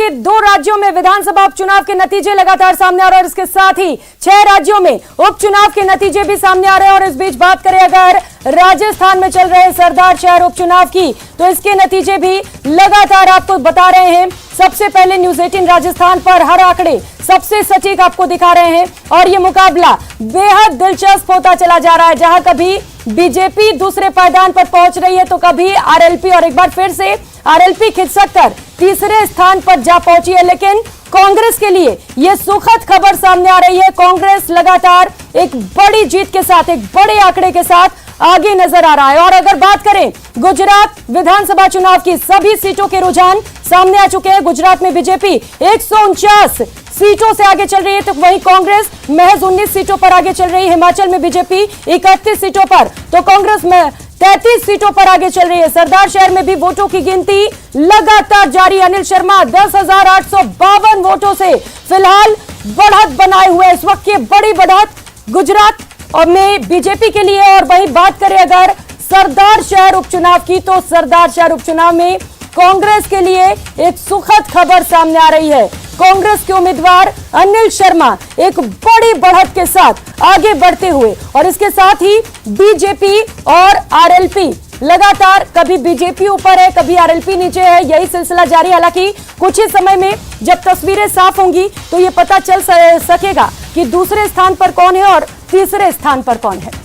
के 2 राज्यों में विधानसभा उपचुनाव के नतीजे लगातार सामने आ रहे हैं और इसके साथ ही 6 राज्यों में उपचुनाव के नतीजे भी सामने आ रहे हैं। और इस बीच बात करें अगर राजस्थान में चल रहे सरदार शहर उपचुनाव की, तो इसके नतीजे भी लगातार आपको बता रहे हैं। सबसे पहले न्यूज 18 राजस्थान पर हर आंकड़े सबसे सटीक आपको दिखा रहे हैं और ये मुकाबला बेहद दिलचस्प होता चला जा रहा है, जहां कभी बीजेपी दूसरे पायदान पर पहुंच रही है तो कभी आरएलपी, और एक बार फिर से आरएलपी खिसक कर तीसरे स्थान पर जा पहुंची है। लेकिन कांग्रेस के लिए यह सुखद खबर सामने आ रही है। कांग्रेस लगातार एक बड़ी जीत के साथ, एक बड़े आंकड़े के साथ आगे नजर आ रहा है। और अगर बात करें गुजरात विधानसभा चुनाव की, सभी सीटों के रुझान सामने आ चुके हैं। गुजरात में बीजेपी 149 सीटों से आगे चल रही है, तो वहीं कांग्रेस महज 19 सीटों पर आगे चल रही है। हिमाचल में बीजेपी 31 सीटों पर, तो कांग्रेस में 33 सीटों पर आगे चल रही है। सरदार शहर में भी वोटों की गिनती लगातार जारी। अनिल शर्मा 10,852 वोटों से फिलहाल बढ़त बनाए हुए इस वक्त, ये बड़ी बढ़त गुजरात और में बीजेपी के लिए। और वहीं बात करें अगर सरदार शहर उपचुनाव की, तो सरदार शहर उपचुनाव में कांग्रेस के लिए एक सुखद खबर सामने आ रही है। कांग्रेस के उम्मीदवार अनिल शर्मा एक बड़ी बढ़त के साथ आगे बढ़ते हुए, और इसके साथ ही बीजेपी और आरएलपी लगातार, कभी बीजेपी ऊपर है कभी आरएलपी नीचे है, यही सिलसिला जारी। हालांकि कुछ ही समय में जब तस्वीरें साफ होंगी तो ये पता चल सकेगा कि दूसरे स्थान पर कौन है और तीसरे स्थान पर कौन है।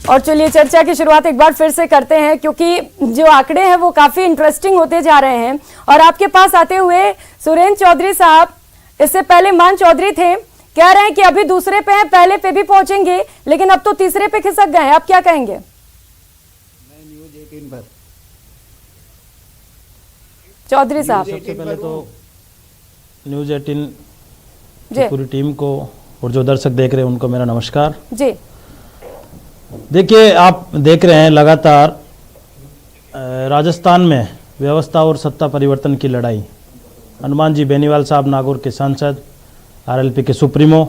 और चलिए चर्चा की शुरुआत एक बार फिर से करते हैं, क्योंकि जो आंकड़े हैं वो काफी इंटरेस्टिंग होते जा रहे हैं। और आपके पास आते हुए सुरेंद्र चौधरी साहब, इससे पहले मान चौधरी थे, कह रहे हैं कि अभी दूसरे पे हैं, पहले पे भी पहुंचेंगे, लेकिन अब तो तीसरे पे खिसक गए हैं। आप क्या कहेंगे? न्यूज 18 पर चौधरी साहब, सबसे पहले तो न्यूज 18 की पूरी टीम को और जो दर्शक देख रहे हैं उनको मेरा नमस्कार जी। देखिए, आप देख रहे हैं लगातार राजस्थान में व्यवस्था और सत्ता परिवर्तन की लड़ाई। हनुमान जी बेनीवाल साहब नागौर के सांसद, आरएलपी के सुप्रीमो,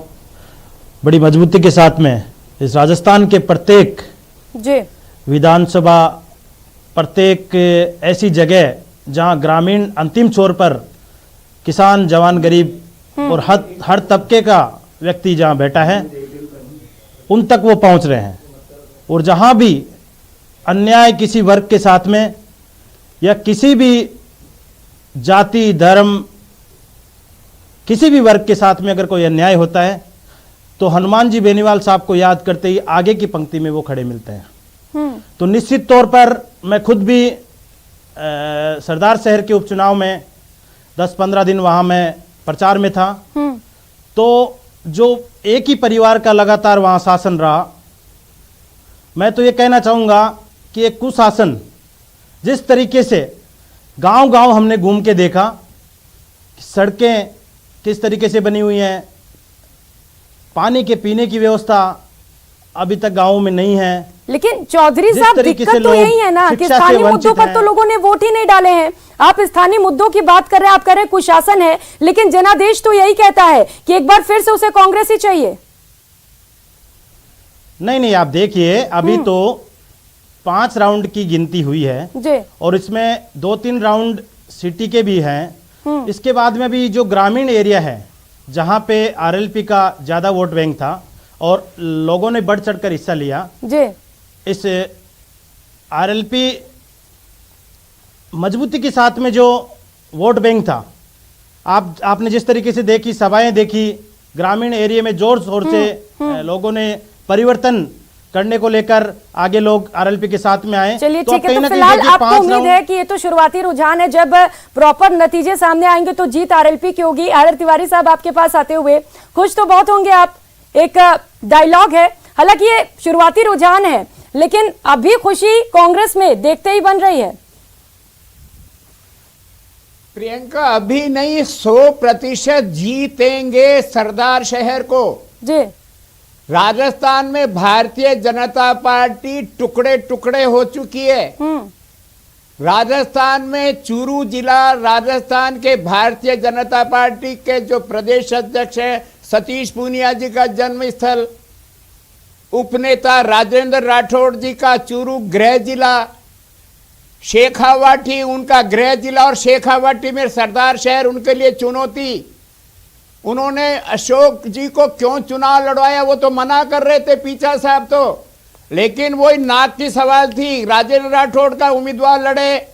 बड़ी मजबूती के साथ में इस राजस्थान के प्रत्येक जी विधानसभा, प्रत्येक ऐसी जगह जहां ग्रामीण अंतिम छोर पर किसान, जवान, गरीब और हर तबके का व्यक्ति जहां बैठा है, उन तक वो पहुंच रहे हैं। और जहां भी अन्याय किसी वर्ग के साथ में या किसी भी जाति, धर्म, किसी भी वर्ग के साथ में अगर कोई अन्याय होता है, तो हनुमान जी बेनीवाल साहब को याद करते ही आगे की पंक्ति में वो खड़े मिलते हैं। तो निश्चित तौर पर मैं खुद भी सरदार शहर के उपचुनाव में 10-15 दिन वहां मैं प्रचार में था। तो जो एक ही परिवार का लगातार वहां शासन रहा, मैं तो ये कहना चाहूँगा कि एक कुशासन, जिस तरीके से गांव-गांव हमने घूम के देखा, सड़कें किस तरीके से बनी हुई हैं, पानी के पीने की व्यवस्था अभी तक गांवों में नहीं है। लेकिन चौधरी साहब, दिक्कत तो यही है ना कि स्थानीय मुद्दों पर तो लोगों ने वोट ही नहीं डाले हैं। आप स्थानीय मुद्दों की बात कर रहे हैं, आप कह रहे हैं कुशासन है, लेकिन जनादेश तो यही कहता है कि एक बार फिर से उसे कांग्रेस ही चाहिए। नहीं, आप देखिए, अभी तो 5 राउंड की गिनती हुई है जी, और इसमें 2-3 राउंड सिटी के भी हैं। इसके बाद में भी जो ग्रामीण एरिया है, जहां पे आरएलपी का ज्यादा वोट बैंक था और लोगों ने बढ़ चढ़कर हिस्सा लिया जी, इस आरएलपी मजबूती के साथ में जो वोट बैंक था, आपने जिस तरीके से देखी, सभाएं देखी, ग्रामीण एरिया में जोर शोर से लोगों ने परिवर्तन करने को लेकर आगे लोग आरएलपी के साथ में आए। चलिए ठीक है, तो फिलहाल आपको उम्मीद है कि ये तो शुरुआती रुझान है, जब प्रॉपर नतीजे सामने आएंगे तो जीत आरएलपी की होगी। आर तिवारी साहब, आपके पास आते हुए खुश तो बहुत होंगे आप, एक डायलॉग है, हालांकि ये शुरुआती रुझान है, लेकिन अभी खुशी कांग्रेस में देखते ही बन रही है। प्रियंका, अभी नहीं, 100% जीतेंगे सरदार शहर को जी। राजस्थान में भारतीय जनता पार्टी टुकड़े टुकड़े हो चुकी है। राजस्थान में चूरू जिला, राजस्थान के भारतीय जनता पार्टी के जो प्रदेश अध्यक्ष हैं सतीश पूनिया जी का जन्म स्थल, उपनेता राजेंद्र राठौड़ जी का चूरू गृह जिला, शेखावाटी उनका गृह जिला, और शेखावाटी में सरदार शहर उनके लिए चुनौती। उन्होंने अशोक जी को क्यों चुनाव लड़वाया, वो तो मना कर रहे थे पीछा साहब तो, लेकिन वही नाक की सवाल थी, राजेंद्र राठौड़ का उम्मीदवार लड़े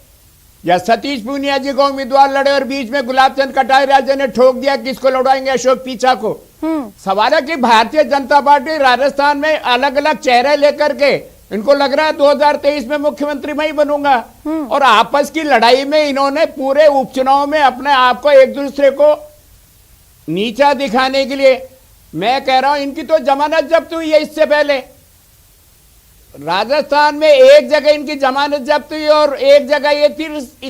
या सतीश पूनिया जी को उम्मीदवार लड़े, और बीच में गुलाब चंद कटारिया ने ठोक दिया किसको लड़वाएंगे, अशोक पीछा को। सवाल है कि भारतीय जनता पार्टी राजस्थान में अलग अलग चेहरे लेकर के इनको लग रहा है 2023 में मुख्यमंत्री मैं ही बनूंगा, और आपस की लड़ाई में इन्होंने पूरे उपचुनाव में अपने आप को एक दूसरे को नीचा दिखाने के लिए, मैं कह रहा हूं इनकी तो जमानत जब्त हुई है। इससे पहले राजस्थान में एक जगह इनकी जमानत जब्त हुई और एक जगह ये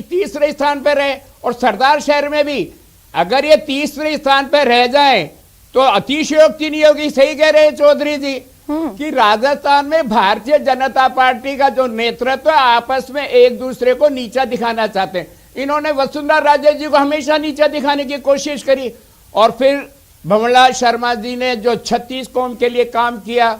तीसरे स्थान पर रहे, और सरदार शहर में भी अगर ये तीसरे स्थान पर रह जाएं तो अतिशयोक्ति नहीं होगी। सही कह रहे हैं चौधरी जी कि राजस्थान में भारतीय जनता पार्टी का जो नेतृत्व है आपस में एक दूसरे को नीचा दिखाना चाहते हैं। इन्होंने वसुंधरा राजे जी को हमेशा नीचा दिखाने की कोशिश करी, और फिर भंवरलाल शर्मा जी ने जो 36 कौम के लिए काम किया,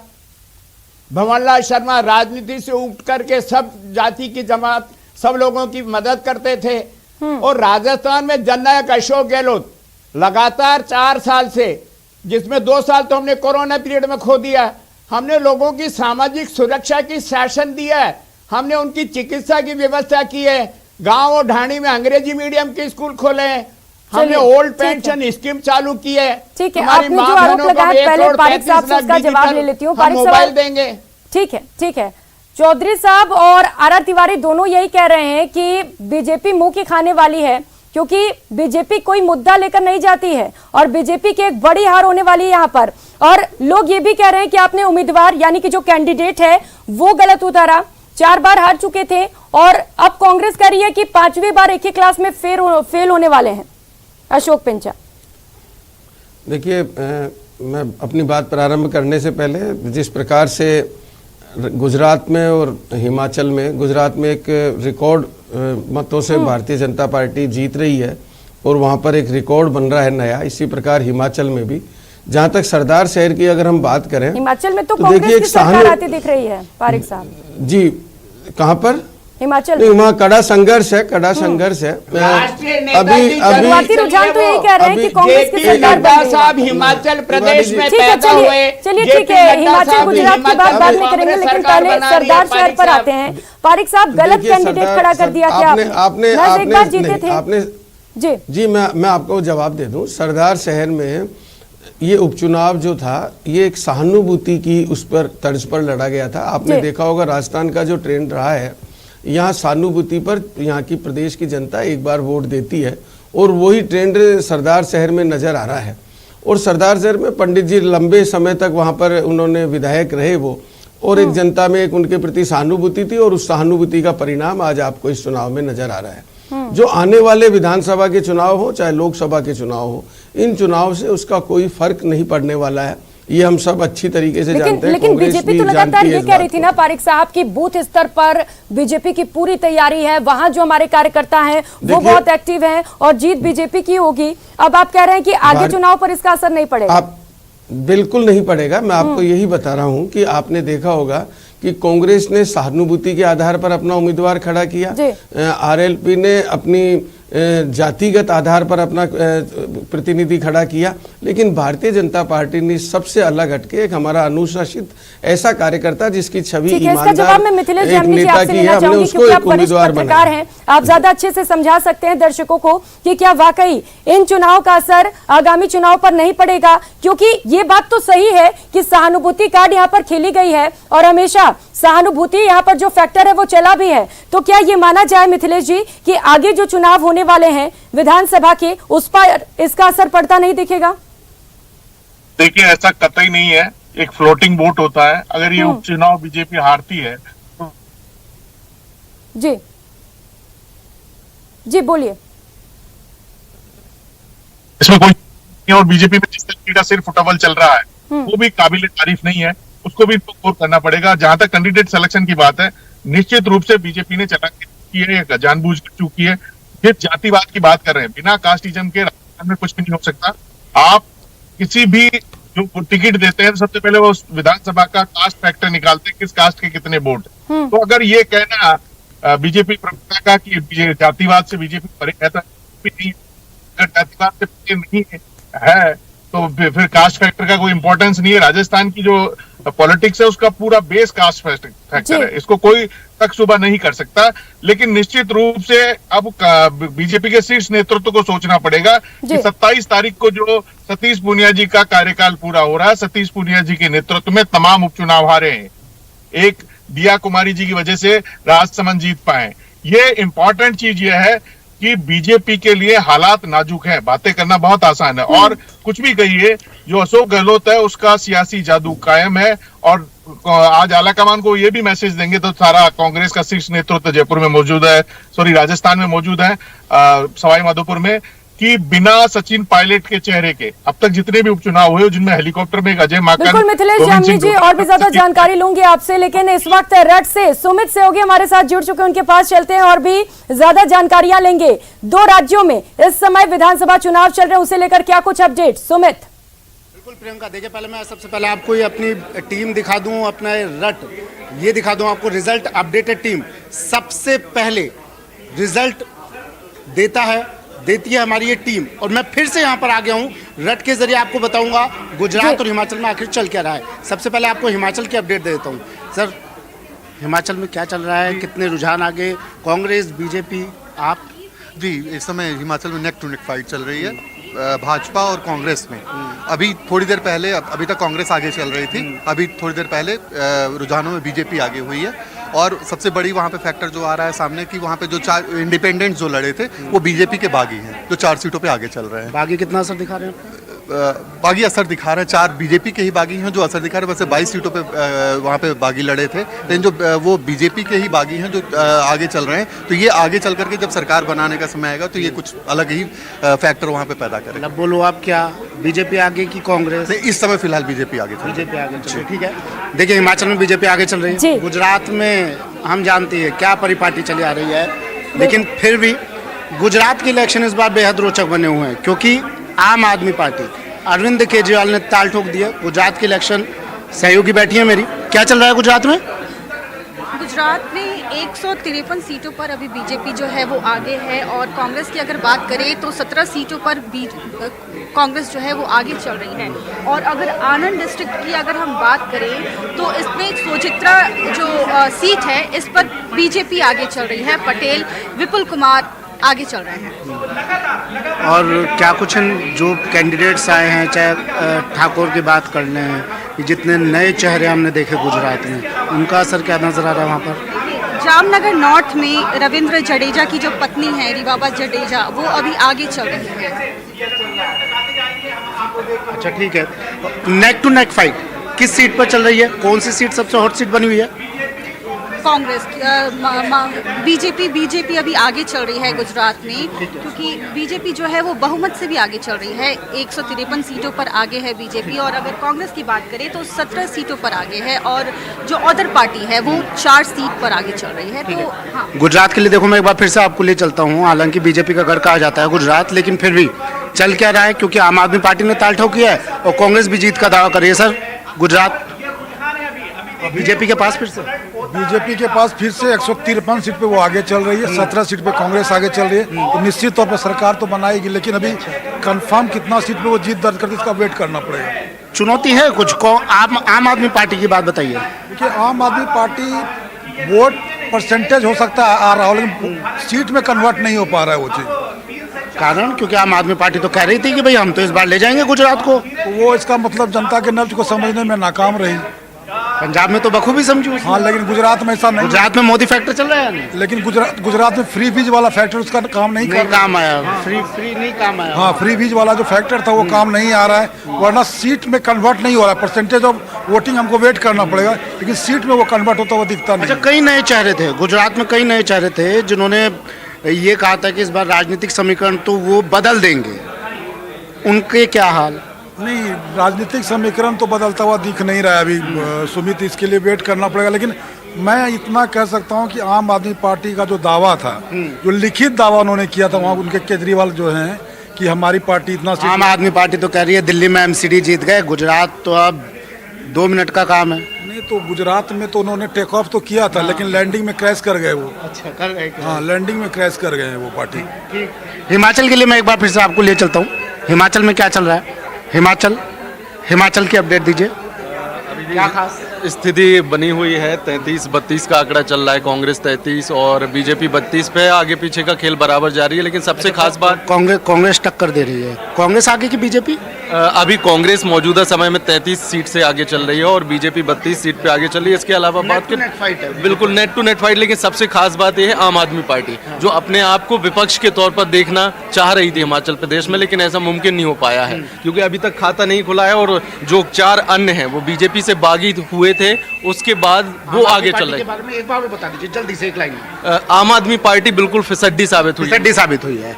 भंवरलाल शर्मा राजनीति से उठ करके सब जाति की जमात सब लोगों की मदद करते थे, और राजस्थान में जननायक अशोक गहलोत लगातार 4 साल से, जिसमें 2 साल तो हमने कोरोना पीरियड में खो दिया, हमने लोगों की सामाजिक सुरक्षा की शासन दिया है, हमने उनकी चिकित्सा की व्यवस्था की है, गांव और ढाणी में अंग्रेजी मीडियम के स्कूल खोले हैं, हमने ओल्ड पेंशन स्कीम चालू की है। ठीक है, आपने जो आरोप लगाया पहले पारिक साहब से उसका जवाब ले लेती हूँ। पारिक मोबाइल देंगे। ठीक है। चौधरी साहब और आर तिवारी दोनों यही कह रहे हैं कि बीजेपी मुंह की खाने वाली है, क्योंकि बीजेपी कोई मुद्दा लेकर नहीं जाती है और बीजेपी की एक बड़ी हार होने वाली है यहाँ पर। और लोग ये भी कह रहे हैं कि आपने उम्मीदवार यानी कि जो कैंडिडेट है वो गलत उतारा, 4 बार हार चुके थे, और अब कांग्रेस कह रही है कि 5वीं बार एक ही क्लास में फेल होने वाले हैं। अशोक पिंचा, देखिए, मैं अपनी बात प्रारंभ करने से पहले जिस प्रकार से गुजरात में और हिमाचल में, गुजरात में एक रिकॉर्ड मतों से भारतीय जनता पार्टी जीत रही है और वहाँ पर एक रिकॉर्ड बन रहा है नया, इसी प्रकार हिमाचल में भी। जहाँ तक सरदार शहर की अगर हम बात करें, हिमाचल में तो कांग्रेस की सरकार आती दिख रही है पारिक साहब जी। कहाँ पर? हिमाचल में वहाँ कड़ा संघर्ष है, कड़ा संघर्ष है। अभी रुझान तो यही कह रहे हैं कि कांग्रेस की सरकार बन साहब हिमाचल प्रदेश में पैदा हुए। चलिए ठीक है, हिमाचल गुजरात की बात बाद में करेंगे, लेकिन पहले सरदार शहर पर आते हैं। पारिक साहब, गलत कैंडिडेट खड़ा कर दिया क्या आपने? एक बार जीते थे आपने जी। मैं आपको जवाब दे दूं। सरदार शहर में ये उपचुनाव जो था, ये एक सहानुभूति की उस पर तर्ज पर लड़ा गया था। आपने देखा होगा राजस्थान का जो ट्रेंड रहा है, यहाँ सहानुभूति पर यहाँ की प्रदेश की जनता एक बार वोट देती है, और वही ट्रेंड सरदार शहर में नज़र आ रहा है। और सरदार शहर में पंडित जी लंबे समय तक वहाँ पर उन्होंने विधायक रहे वो, और एक जनता में एक उनके प्रति सहानुभूति थी, और उस सहानुभूति का परिणाम आज आपको इस चुनाव में नजर आ रहा है। जो आने वाले विधानसभा के चुनाव हो चाहे लोकसभा के चुनाव हो, इन चुनाव से उसका कोई फर्क नहीं पड़ने वाला है, ये हम सब अच्छी तरीके से जानते हैं। लेकिन बीजेपी तो लगातार ये कह रही थी ना पारिक साहब की बूथ स्तर पर बीजेपी की पूरी तैयारी है, वहां जो हमारे कार्यकर्ता हैं वो बहुत एक्टिव हैं और जीत बीजेपी की होगी। अब आप कह रहे हैं कि आगे चुनाव पर इसका असर नहीं पड़ेगा? बिल्कुल नहीं पड़ेगा। मैं आपको यही बता रहा हूं कि आपने देखा होगा कि कांग्रेस ने सहानुभूति के आधार पर अपना उम्मीदवार खड़ा किया, आरएलपी ने अपनी जातिगत आधार पर अपना प्रतिनिधि खड़ा किया, लेकिन भारतीय जनता पार्टी ने सबसे अलग हटके एक हमारा अनुशासित ऐसा कार्यकर्ता जिसकी छवि ईमानदार एक नेता की है, हमने उसको एक उम्मीदवार बनाया। आप ज्यादा अच्छे से समझा सकते हैं दर्शकों को कि क्या वाकई इन चुनाव का असर आगामी चुनाव पर नहीं पड़ेगा, क्योंकि ये बात तो सही है कि सहानुभूति कार्ड यहाँ पर खेली गई है और हमेशा सहानुभूति यहाँ पर जो फैक्टर है वो चला भी है। तो क्या ये माना जाए मिथिलेश जी कि आगे जो चुनाव होने वाले हैं विधानसभा के, उस पर इसका असर पड़ता नहीं दिखेगा? देखिए, ऐसा कतई नहीं है। एक फ्लोटिंग वोट होता है। अगर ये उपचुनाव बीजेपी हारती है तो जी जी बोलिए। इसमें कोई नहीं, और बीजेपी में जिस तरीके का सिर्फ फुटबॉल चल रहा है वो भी काबिल तारीफ नहीं है, उसको भी गौर करना पड़ेगा। जहां तक कैंडिडेट सिलेक्शन की बात है, निश्चित रूप से बीजेपी ने चालाकी की है, या जानबूझ कर चूकी है। फिर जातिवाद की बात कर रहे हैं, बिना कास्टिज्म के राजस्थान में कुछ भी नहीं हो सकता। आप किसी भी जो टिकट देते हैं सबसे पहले वो विधानसभा का कास्ट फैक्टर निकालते हैं, किस कास्ट के कितने वोट। तो अगर ये कहना बीजेपी प्रवक्ता का कि जातिवाद से बीजेपी परे है, तो अगर जातिवाद से परे नहीं है तो फिर कास्ट फैक्टर का कोई इंपॉर्टेंस नहीं है। राजस्थान की जो पॉलिटिक्स है उसका पूरा बेस कास्ट फैक्टर है, इसको कोई तक सुबह नहीं कर सकता। लेकिन निश्चित रूप से अब बीजेपी के शीर्ष नेतृत्व को सोचना पड़ेगा कि 27 तारीख को जो सतीश पूनिया जी का कार्यकाल पूरा हो रहा है, सतीश पूनिया जी के नेतृत्व में तमाम उपचुनाव हारे हैं, एक दिया कुमारी जी की वजह से राजसमंद जीत पाए। ये इंपॉर्टेंट चीज ये है कि बीजेपी के लिए हालात नाजुक है, बातें करना बहुत आसान है, और कुछ भी कहिए, जो अशोक गहलोत है उसका सियासी जादू कायम है। और आज आलाकमान को ये भी मैसेज देंगे तो सारा कांग्रेस का शीर्ष नेतृत्व जयपुर में मौजूद है, राजस्थान में मौजूद है, सवाई माधोपुर में, कि बिना सचिन पायलट के चेहरे के अब तक जितने भी उपचुनाव हुए जिनमें हेलीकॉप्टर में अजय माकन, बिल्कुल मिथिलेश जामनी जी, और भी ज्यादा जानकारी लूंगी आपसे, लेकिन इस वक्त रट से सुमित सहयोगी हमारे साथ जुड़ चुके हैं, उनके पास चलते हैं और भी ज्यादा जानकारियां लेंगे। 2 राज्यों में इस समय विधानसभा चुनाव चल रहे हैं, उसे लेकर क्या कुछ अपडेट सुमित? बिल्कुल प्रियंका, देखिए पहले मैं सबसे पहले आपको ये अपनी टीम दिखा दूं, अपना रट ये दिखा दूं आपको, रिजल्ट अपडेटेड टीम सबसे पहले रिजल्ट देती है हमारी ये टीम। और मैं फिर से यहाँ पर आ गया हूँ, रट के जरिए आपको बताऊंगा गुजरात और हिमाचल में आखिर चल क्या रहा है। सबसे पहले आपको हिमाचल की अपडेट दे देता हूँ। सर, हिमाचल में क्या चल रहा है, कितने रुझान आगे, कांग्रेस बीजेपी? आप जी, इस समय हिमाचल में नेक टू नेक फाइट चल रही है भाजपा और कांग्रेस में। अभी थोड़ी देर पहले, अभी तक कांग्रेस आगे चल रही थी, अभी थोड़ी देर पहले रुझानों में बीजेपी आगे हुई है। और सबसे बड़ी वहाँ पे फैक्टर जो आ रहा है सामने कि वहाँ पे जो 4 इंडिपेंडेंट जो लड़े थे वो बीजेपी के बागी हैं, जो 4 सीटों पे आगे चल रहे हैं। बागी कितना असर दिखा रहे हैं? बागी असर दिखा रहे हैं, 4 बीजेपी के ही बागी हैं जो असर दिखा रहे हैं। वैसे 22 सीटों पे वहाँ पे बागी लड़े थे, लेकिन जो वो बीजेपी के ही बागी हैं जो आगे चल रहे हैं। तो ये आगे चल करके जब सरकार बनाने का समय आएगा तो ये कुछ अलग ही फैक्टर वहाँ पे पैदा करेगा। मतलब बोलो आप, क्या बीजेपी आगे की कांग्रेस? इस समय फिलहाल बीजेपी आगे चल बीजेपी आगे चल रही है, ठीक है। देखिए हिमाचल में बीजेपी आगे चल रही है, गुजरात में हम जानते हैं क्या परिपाटी चली आ रही है, लेकिन फिर भी गुजरात के इलेक्शन इस बार बेहद रोचक बने हुए हैं, क्योंकि आम आदमी पार्टी अरविंद केजरीवाल ने ताल ठोक दिया। गुजरात के इलेक्शन सहयोगी बैठी है मेरी, क्या चल रहा है गुजरात में? गुजरात में 153 सीटों पर अभी बीजेपी जो है वो आगे है, और कांग्रेस की अगर बात करें तो 17 सीटों पर कांग्रेस जो है वो आगे चल रही है। और अगर आनंद डिस्ट्रिक्ट की अगर हम बात करें तो इसमें सोजित्रा जो सीट है इस पर बीजेपी आगे चल रही है, पटेल विपुल कुमार आगे चल रहे हैं। और क्या कुछ जो कैंडिडेट्स आए हैं, चाहे ठाकुर की बात कर लें, जितने नए चेहरे हमने देखे गुजरात में, उनका असर क्या नजर आ रहा है वहाँ पर? जामनगर नॉर्थ में रविंद्र जडेजा की जो पत्नी है रिवाबा जडेजा, वो अभी आगे चल रही है। अच्छा ठीक है, नेक टू नेक फाइट किस सीट पर चल रही है? कौन सी सीट सबसे हॉट सीट बनी हुई है? कांग्रेस बीजेपी अभी आगे चल रही है गुजरात में, क्योंकि बीजेपी जो है वो बहुमत से भी आगे चल रही है। 153 सीटों पर आगे है बीजेपी, और अगर कांग्रेस की बात करें तो 17 सीटों पर आगे है, और जो अदर पार्टी है वो 4 सीट पर आगे चल रही है। तो हाँ, गुजरात के लिए देखो मैं एक बार फिर से आपको ले चलता हूँ। हालांकि बीजेपी का गढ़ कहा जाता है गुजरात, लेकिन फिर भी चल क्या रहा है, क्योंकि आम आदमी पार्टी ने ताल ठोकी है और कांग्रेस भी जीत का दावा कर रही है। सर, गुजरात बीजेपी के पास फिर से 153 सीट पे वो आगे चल रही है, 17 सीट पे कांग्रेस आगे चल रही है। तो निश्चित तौर पर सरकार तो बनाएगी, लेकिन अभी कंफर्म कितना सीट पे वो जीत दर्ज करती है इसका वेट करना पड़ेगा। चुनौती है कुछ को आम आदमी पार्टी की बात बताइए। देखिए, आम आदमी पार्टी वोट परसेंटेज हो सकता है आ रहा हो, लेकिन सीट में कन्वर्ट नहीं हो पा रहा है वो चीज। कारण क्योंकि आम आदमी पार्टी तो कह रही थी कि भाई हम तो इस बार ले जाएंगे गुजरात को, तो वो इसका मतलब जनता के नब्ज को समझने में नाकाम रही। पंजाब में तो बखूबी समझू। हाँ, लेकिन गुजरात में ऐसा नहीं। गुजरात में मोदी फैक्टर चल रहा है नहीं? लेकिन गुजरात में फ्री बीज वाला फैक्टर उसका काम नहीं कर काम आया। फ्री नहीं काम आया। हाँ, फ्री बीज वाला जो फैक्टर था वो काम नहीं आ रहा है, वरना सीट में कन्वर्ट नहीं हो रहा है। परसेंटेज ऑफ वोटिंग हमको वेट करना पड़ेगा, लेकिन सीट में वो कन्वर्ट होता हुआ दिखता नहीं। अच्छा, कई नए चेहरे थे गुजरात में, कई नए चेहरे थे जिन्होंने ये कहा था कि इस बार राजनीतिक समीकरण तो वो बदल देंगे, उनके क्या हाल? नहीं, राजनीतिक समीकरण तो बदलता हुआ दिख नहीं रहा है अभी। सुमित, इसके लिए वेट करना पड़ेगा। लेकिन मैं इतना कह सकता हूं कि आम आदमी पार्टी का जो दावा था, जो लिखित दावा उन्होंने किया था वहाँ उनके केजरीवाल जो हैं कि हमारी पार्टी इतना, आम आदमी पार्टी तो कह रही है दिल्ली में एमसीडी जीत गए, गुजरात तो अब 2 मिनट का काम है। नहीं, तो गुजरात में तो उन्होंने टेक ऑफ तो किया था, लेकिन लैंडिंग में क्रैश कर गए वो। अच्छा, कर गए? हाँ, लैंडिंग में क्रैश कर गए हैं वो पार्टी। हिमाचल के लिए मैं एक बार फिर से आपको ले चलता हूँ। हिमाचल में क्या चल रहा है? हिमाचल की अपडेट दीजिए। क्या खास स्थिति बनी हुई है? 33-32 का आंकड़ा चल रहा है। कांग्रेस 33 और बीजेपी 32 पे। आगे पीछे का खेल बराबर जारी है, लेकिन सबसे खास बात कांग्रेस टक्कर दे रही है। कांग्रेस आगे की बीजेपी? अभी कांग्रेस मौजूदा समय में 33 सीट से आगे चल रही है और बीजेपी 32 सीट पे आगे चल रही है। इसके अलावा बात करें, बिल्कुल नेट टू नेट फाइट। लेकिन सबसे खास बात यह है आम आदमी पार्टी जो अपने आप को विपक्ष के तौर पर देखना चाह रही थी हिमाचल प्रदेश में, लेकिन ऐसा मुमकिन नहीं हो पाया है क्योंकि अभी तक खाता नहीं खुला है। और जो 4 अन्य हैं वो बीजेपी से बागी हुए थे, उसके बाद वो आगे चल रहे हैं। एक बार बता दीजिए जल्दी से, एक लाइन में। आम आदमी पार्टी बिल्कुल फिसड्डी साबित हुई है।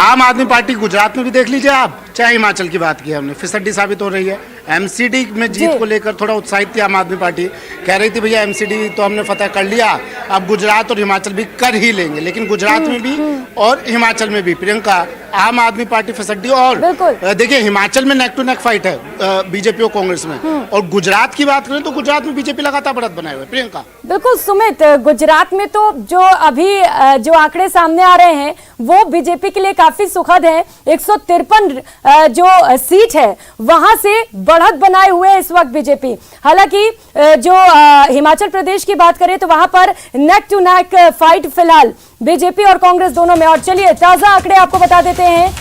आम आदमी पार्टी गुजरात में भी देख लीजिए आप, चाहे हिमाचल की बात की हमने, फिसड्डी साबित हो रही है। एमसीडी में जीत को लेकर थोड़ा उत्साहित थी आम आदमी पार्टी, कह रही थी भैया एमसीडी तो हमने फतह कर लिया, अब गुजरात और हिमाचल भी कर ही लेंगे। लेकिन गुजरात में भी और हिमाचल में भी प्रियंका आम आदमी पार्टी फिसड्डी। और देखिए हिमाचल में नेक टू नेक फाइट है बीजेपी और कांग्रेस में, और गुजरात की बात करें तो गुजरात में बीजेपी लगातार बढ़त बनाए हुए। प्रियंका, बिल्कुल सुमित, गुजरात में तो जो अभी जो आंकड़े सामने आ रहे हैं वो बीजेपी के लिए काफी सुखद है। 153 जो सीट है वहां से बढ़त बनाए हुए इस वक्त बीजेपी। हालांकि जो हिमाचल प्रदेश की बात करें तो वहां पर नेक टू नेक फाइट फिलहाल बीजेपी और कांग्रेस दोनों में। और चलिए ताजा आंकड़े आपको बता देते हैं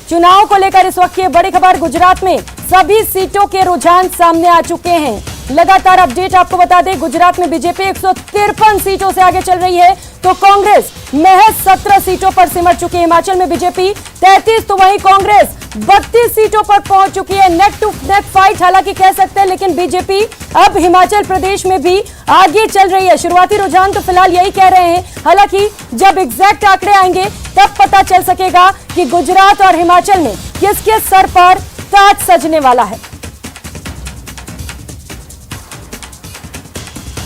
चुनाव को लेकर इस वक्त की बड़ी खबर। गुजरात में सभी सीटों के रुझान सामने आ चुके हैं। लगातार अपडेट आपको बता दें, गुजरात में बीजेपी 153 सीटों से आगे चल रही है तो कांग्रेस महज 17 सीटों पर सिमट चुकी है। हिमाचल में बीजेपी 33 तो वहीं कांग्रेस 32 सीटों पर पहुंच चुकी है। नेक टू नेक फाइट हालांकि कह सकते हैं, लेकिन बीजेपी अब हिमाचल प्रदेश में भी आगे चल रही है। शुरुआती रुझान तो फिलहाल यही कह रहे हैं, हालांकि जब एग्जैक्ट आंकड़े आएंगे तब पता चल सकेगा कि गुजरात और हिमाचल में किसके सर पर ताज सजने वाला है।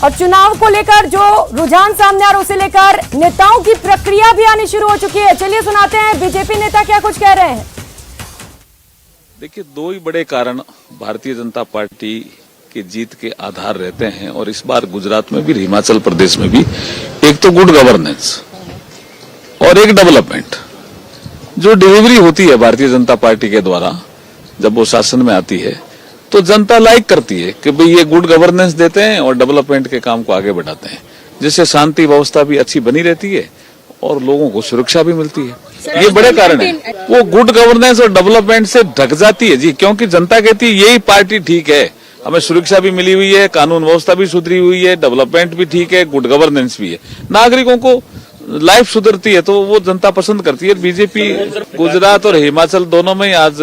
और चुनाव को लेकर जो रुझान सामने आ रहा है उसे लेकर नेताओं की प्रक्रिया भी आनी शुरू हो चुकी है। चलिए सुनाते हैं बीजेपी नेता क्या कुछ कह रहे हैं। देखिए, 2 ही बड़े कारण भारतीय जनता पार्टी की जीत के आधार रहते हैं और इस बार गुजरात में भी हिमाचल प्रदेश में भी। एक तो गुड गवर्नेंस और एक डेवलपमेंट। जो डिलीवरी होती है भारतीय जनता पार्टी के द्वारा जब वो शासन में आती है तो जनता लाइक करती है कि भाई ये गुड गवर्नेंस देते हैं और डेवलपमेंट के काम को आगे बढ़ाते हैं, जिससे शांति व्यवस्था भी अच्छी बनी रहती है और लोगों को सुरक्षा भी मिलती है। ये बड़े कारण है। वो गुड गवर्नेंस और डेवलपमेंट से ढक जाती है जी, क्योंकि जनता कहती है यही पार्टी ठीक है, हमें सुरक्षा भी मिली हुई है, कानून व्यवस्था भी सुधरी हुई है, डेवलपमेंट भी ठीक है, गुड गवर्नेंस भी है, नागरिकों को लाइफ सुधरती है, तो वो जनता पसंद करती है। बीजेपी गुजरात और हिमाचल दोनों में आज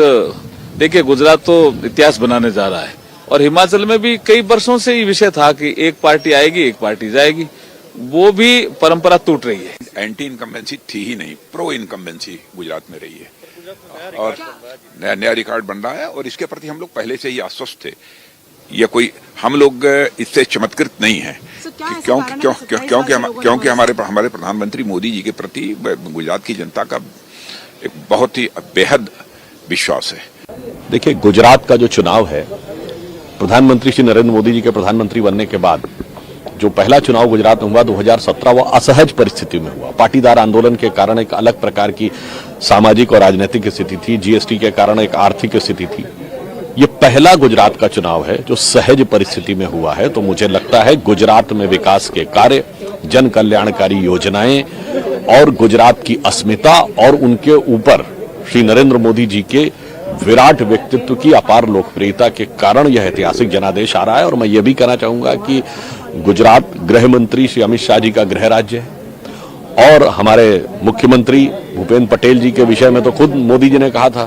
देखिए, गुजरात तो इतिहास बनाने जा रहा है और हिमाचल में भी कई वर्षों से ये विषय था कि एक पार्टी आएगी एक पार्टी जाएगी, वो भी परंपरा टूट रही है। एंटी इनकम्बेंसी थी ही नहीं, प्रो इनकम्बेंसी गुजरात में रही है और नया रिकॉर्ड बन रहा है और इसके प्रति हम लोग पहले से ही आश्वस्त थे। ये कोई हम लोग इससे चमत्कृत नहीं है, क्योंकि हमारे प्रधानमंत्री मोदी जी के प्रति गुजरात की जनता का एक बहुत ही बेहद विश्वास है। देखिए, गुजरात का जो चुनाव है, प्रधानमंत्री श्री नरेंद्र मोदी जी के प्रधानमंत्री बनने के बाद जो पहला चुनाव गुजरात में हुआ 2017, वो असहज परिस्थिति में हुआ। पाटीदार आंदोलन के कारण एक अलग प्रकार की सामाजिक और राजनीतिक स्थिति थी, जीएसटी के कारण एक आर्थिक स्थिति थी। ये पहला गुजरात का चुनाव है जो सहज परिस्थिति में हुआ है, तो मुझे लगता है गुजरात में विकास के कार्य, जन कल्याणकारी योजनाएं और गुजरात की अस्मिता और उनके ऊपर श्री नरेंद्र मोदी जी के विराट व्यक्तित्व की अपार लोकप्रियता के कारण यह ऐतिहासिक जनादेश आ रहा है। और मैं ये भी कहना चाहूंगा कि गुजरात गृह मंत्री श्री अमित शाह जी का गृह राज्य है और हमारे मुख्यमंत्री भूपेंद्र पटेल जी के विषय में तो खुद मोदी जी ने कहा था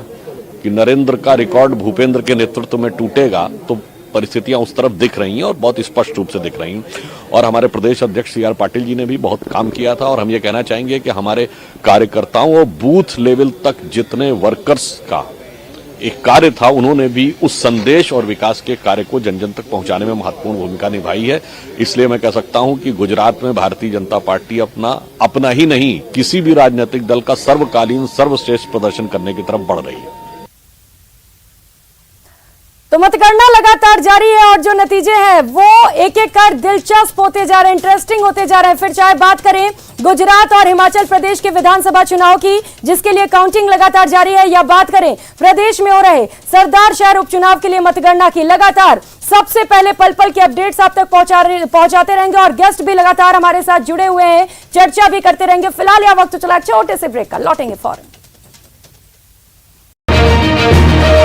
कि नरेंद्र का रिकॉर्ड भूपेंद्र के नेतृत्व में टूटेगा, तो परिस्थितियां उस तरफ दिख रही हैं और बहुत स्पष्ट रूप से दिख रही हैं। और हमारे प्रदेश अध्यक्ष सी आर पाटिल जी ने भी बहुत काम किया था और हम ये कहना चाहेंगे कि हमारे कार्यकर्ताओं और बूथ लेवल तक जितने वर्कर्स का एक कार्य था, उन्होंने भी उस संदेश और विकास के कार्य को जन जन तक पहुंचाने में महत्वपूर्ण भूमिका निभाई है। इसलिए मैं कह सकता हूं कि गुजरात में भारतीय जनता पार्टी अपना ही नहीं, किसी भी राजनीतिक दल का सर्वकालीन सर्वश्रेष्ठ प्रदर्शन करने की तरफ बढ़ रही है। तो मतगणना लगातार जारी है और जो नतीजे हैं वो एक एक कर दिलचस्प होते जा रहे हैं, इंटरेस्टिंग होते जा रहे हैं। फिर चाहे बात करें गुजरात और हिमाचल प्रदेश के विधानसभा चुनाव की, जिसके लिए काउंटिंग लगातार जारी है, या बात करें प्रदेश में हो रहे सरदार शहर उपचुनाव के लिए मतगणना की, लगातार सबसे पहले पल पल के अपडेट्स आप तक पहुंचाते रहेंगे और गेस्ट भी लगातार हमारे साथ जुड़े हुए हैं, चर्चा भी करते रहेंगे। फिलहाल यह वक्त चला छोटे से ब्रेक का, लौटेंगे फौरन।